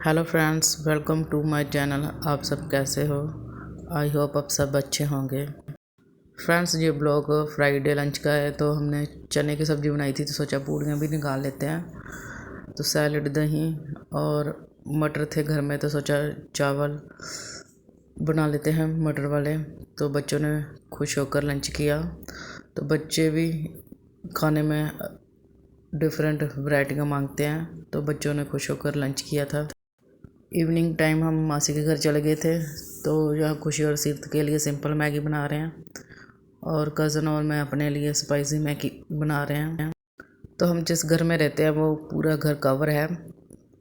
Hello friends, welcome to my channel. आप सब कैसे हो? आई होप आप सब अच्छे होंगे। फ्रेंड्स, ये ब्लॉग फ्राइडे लंच का है। तो हमने चने की सब्ज़ी बनाई थी, तो सोचा पूड़ियाँ भी निकाल लेते हैं। तो सैलड, दही और मटर थे घर में, तो सोचा चावल बना लेते हैं मटर वाले। तो बच्चों ने खुश होकर लंच किया। तो बच्चे भी खाने में डिफरेंट वैरायटियाँ मांगते हैं, तो बच्चों ने खुश होकर लंच किया था। इवनिंग टाइम हम मासी के घर चले गए थे। तो यहाँ खुशी और सिर्फ के लिए सिंपल मैगी बना रहे हैं, और कज़न और मैं अपने लिए स्पाइसी मैगी बना रहे हैं। तो हम जिस घर में रहते हैं वो पूरा घर कवर है,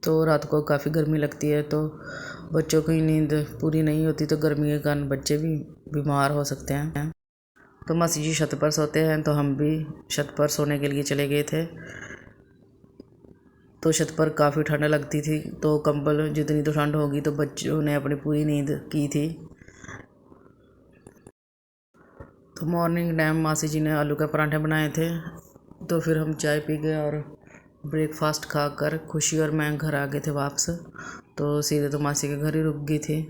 तो रात को काफ़ी गर्मी लगती है। तो बच्चों की नींद पूरी नहीं होती, तो गर्मी के कारण बच्चे भी बीमार हो सकते हैं। तो मासी जी छत पर सोते हैं, तो हम भी छत पर सोने के लिए चले गए थे। तो छत पर काफ़ी ठंड लगती थी, तो कंबल जितनी तो ठंड होगी, तो बच्चों ने अपनी पूरी नींद की थी। तो मॉर्निंग टाइम मासी जी ने आलू के पराठे बनाए थे। तो फिर हम चाय पी गए और ब्रेकफास्ट खाकर खुशी और मैं घर आ गए थे वापस। तो सीधे तो मासी के घर ही रुक गई थी।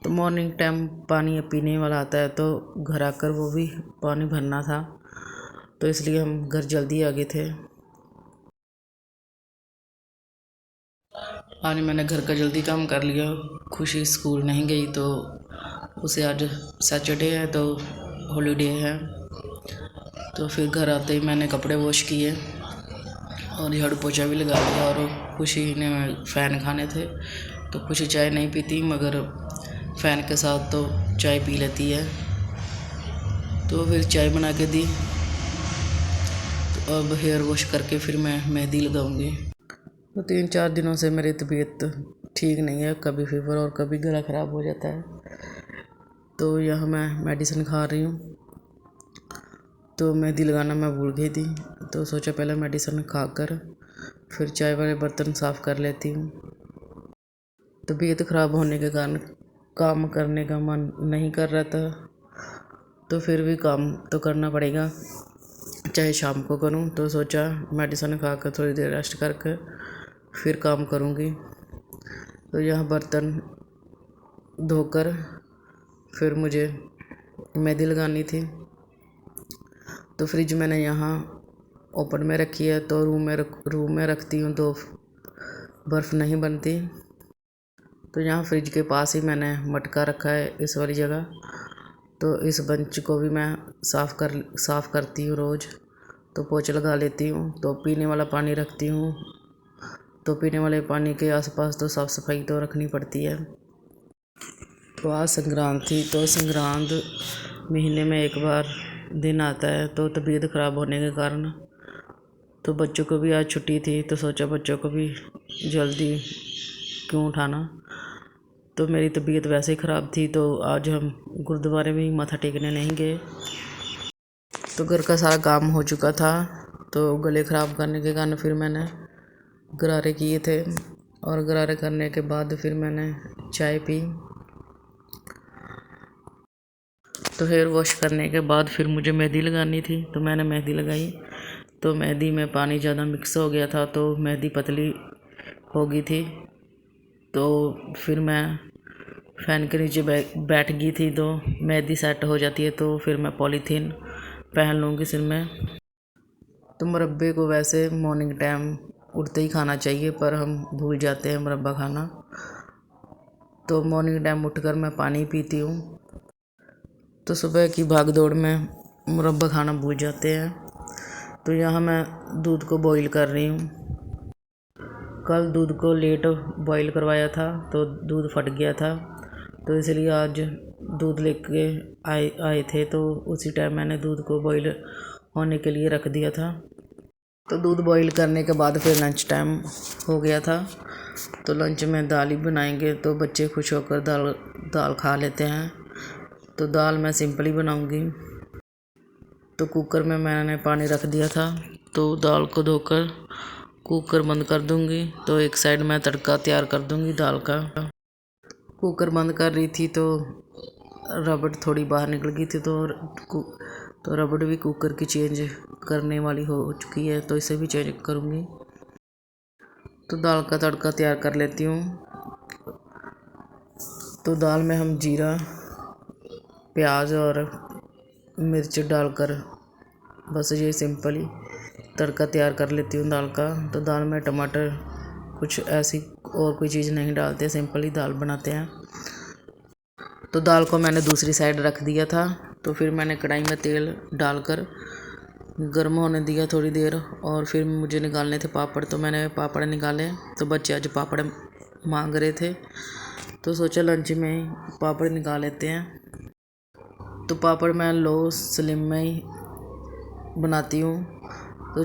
तो मॉर्निंग टाइम पानी पीने वाला आता है, तो घर आकर वो भी पानी भरना था, तो इसलिए हम घर जल्दी आ गए थे। आज मैंने घर का जल्दी काम कर लिया। खुशी स्कूल नहीं गई, तो उसे आज सैटरडे है, तो हॉलीडे है। तो फिर घर आते ही मैंने कपड़े वॉश किए और झाड़ू पोछा भी लगा लिया। और खुशी ने फ़ैन खाने थे, तो खुशी चाय नहीं पीती, मगर फ़ैन के साथ तो चाय पी लेती है। तो फिर चाय बना के दी। तो अब हेयर वॉश करके फिर मैं मेहंदी लगाऊंगी। तो 3-4 दिनों से मेरी तबीयत ठीक नहीं है, कभी फीवर और कभी गला ख़राब हो जाता है। तो यह मैं मेडिसिन खा रही हूँ। तो मेहंदी लगाना मैं भूल गई थी, तो सोचा पहले मेडिसिन खाकर फिर चाय वाले बर्तन साफ़ कर लेती हूँ। तबीयत ख़राब होने के कारण काम करने का मन नहीं कर रहा था, तो फिर भी काम तो करना पड़ेगा, चाहे शाम को करूँ। तो सोचा मेडिसिन खाकर थोड़ी देर रेस्ट करके फिर काम करूँगी। तो यह बर्तन धोकर फिर मुझे मेहंदी लगानी थी। तो फ्रिज मैंने यहाँ ओपन में रखी है, तो रूम में रखती हूँ तो बर्फ़ नहीं बनती। तो यहाँ फ्रिज के पास ही मैंने मटका रखा है, इस वाली जगह। तो इस बंच को भी मैं साफ़ करती हूँ रोज़। तो पोछा लगा लेती हूँ। तो पीने वाला पानी रखती हूँ। तो पीने वाले पानी के आसपास तो साफ़ सफाई तो रखनी पड़ती है। तो आज संक्रांत थी, तो संक्रांत महीने में एक बार दिन आता है। तो तबीयत ख़राब होने के कारण तो बच्चों को भी आज छुट्टी थी, तो सोचा बच्चों को भी जल्दी क्यों उठाना। तो मेरी तबीयत वैसे ही ख़राब थी, तो आज हम गुरुद्वारे में ही माथा टेकने नहीं गए। तो घर का सारा काम हो चुका था, तो गले ख़राब करने के कारण फिर मैंने गरारे किए थे, और गरारे करने के बाद फिर मैंने चाय पी। तो हेयर वॉश करने के बाद फिर मुझे मेहंदी लगानी थी, तो मैंने मेहंदी लगाई। तो मेहंदी में पानी ज़्यादा मिक्स हो गया था, तो मेहंदी पतली हो गई थी। तो फिर मैं फ़ैन के नीचे बैठ गई थी, तो मेहंदी सेट हो जाती है। तो फिर मैं पॉलीथीन पहन लूँगी सिर में। तो मुरब्बे को वैसे मॉर्निंग टाइम उठते ही खाना चाहिए, पर हम भूल जाते हैं मुरब्बा खाना। तो मॉर्निंग टाइम उठकर मैं पानी पीती हूँ। तो सुबह की भाग दौड़ में मुरब्बा खाना भूल जाते हैं। तो यहाँ मैं दूध को बॉईल कर रही हूँ। कल दूध को लेट बॉईल करवाया था, तो दूध फट गया था। तो इसलिए आज दूध लेके आए थे, तो उसी टाइम मैंने दूध को बॉईल होने के लिए रख दिया था। तो दूध बॉईल करने के बाद फिर लंच टाइम हो गया था। तो लंच में दाल ही बनाएंगे, तो बच्चे खुश होकर दाल खा लेते हैं। तो दाल मैं सिंपल ही बनाऊंगी। तो कुकर में मैंने पानी रख दिया था, तो दाल को धोकर कुकर बंद कर दूंगी। तो एक साइड में तड़का तैयार कर दूंगी दाल का। कुकर बंद कर रही थी, तो रबड़ थोड़ी बाहर निकल गई थी, तो रबड़ भी कुकर की चेंज करने वाली हो चुकी है, तो इसे भी चेंज करूँगी। तो दाल का तड़का तैयार कर लेती हूँ। तो दाल में हम जीरा, प्याज और मिर्च डालकर बस ये सिंपल ही तड़का तैयार कर लेती हूँ दाल का। तो दाल में टमाटर कुछ ऐसी और कोई चीज़ नहीं डालते, सिंपल ही दाल बनाते हैं। तो दाल को मैंने दूसरी साइड रख दिया था। तो फिर मैंने कढ़ाई में तेल डालकर गर्म होने दिया थोड़ी देर, और फिर मुझे निकालने थे पापड़। तो मैंने पापड़ निकाले। तो बच्चे आज पापड़ मांग रहे थे, तो सोचा लंच में पापड़ निकाल लेते हैं। तो पापड़ मैं लो स्लिम में ही बनाती हूँ। तो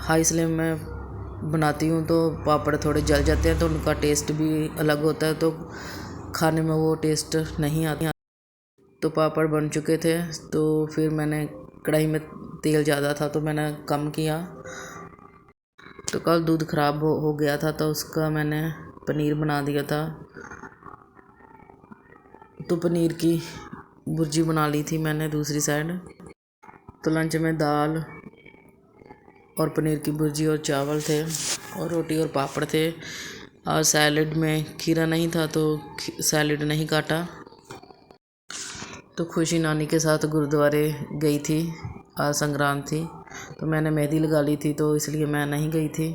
हाई स्लिम में बनाती हूँ तो पापड़ थोड़े जल जाते हैं, तो उनका टेस्ट भी अलग होता है, तो खाने में वो टेस्ट नहीं आता। तो पापड़ बन चुके थे। तो फिर मैंने कढ़ाई में तेल ज़्यादा था तो मैंने कम किया। तो कल दूध ख़राब हो गया था, तो उसका मैंने पनीर बना दिया था। तो पनीर की भुर्जी बना ली थी मैंने दूसरी साइड। तो लंच में दाल और पनीर की भुर्जी और चावल थे, और रोटी और पापड़ थे। और सैलेड में खीरा नहीं था तो सैलेड नहीं काटा। तो खुशी नानी के साथ गुरुद्वारे गई थी, आज संक्रांत थी, तो मैंने मेहंदी लगा ली थी, तो इसलिए मैं नहीं गई थी।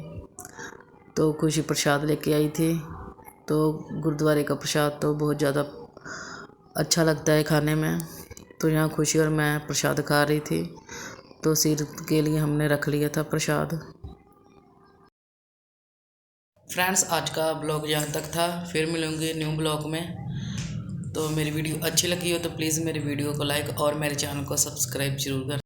तो खुशी प्रसाद लेके आई थी। तो गुरुद्वारे का प्रसाद तो बहुत ज़्यादा अच्छा लगता है खाने में। तो यहाँ खुशी और मैं प्रसाद खा रही थी। तो सिर के लिए हमने रख लिया था प्रसाद। फ्रेंड्स, आज का ब्लॉग यहाँ तक था, फिर मिलूँगी न्यू ब्लॉग में। तो मेरी वीडियो अच्छी लगी हो तो प्लीज़ मेरी वीडियो को लाइक और मेरे चैनल को सब्सक्राइब जरूर करें।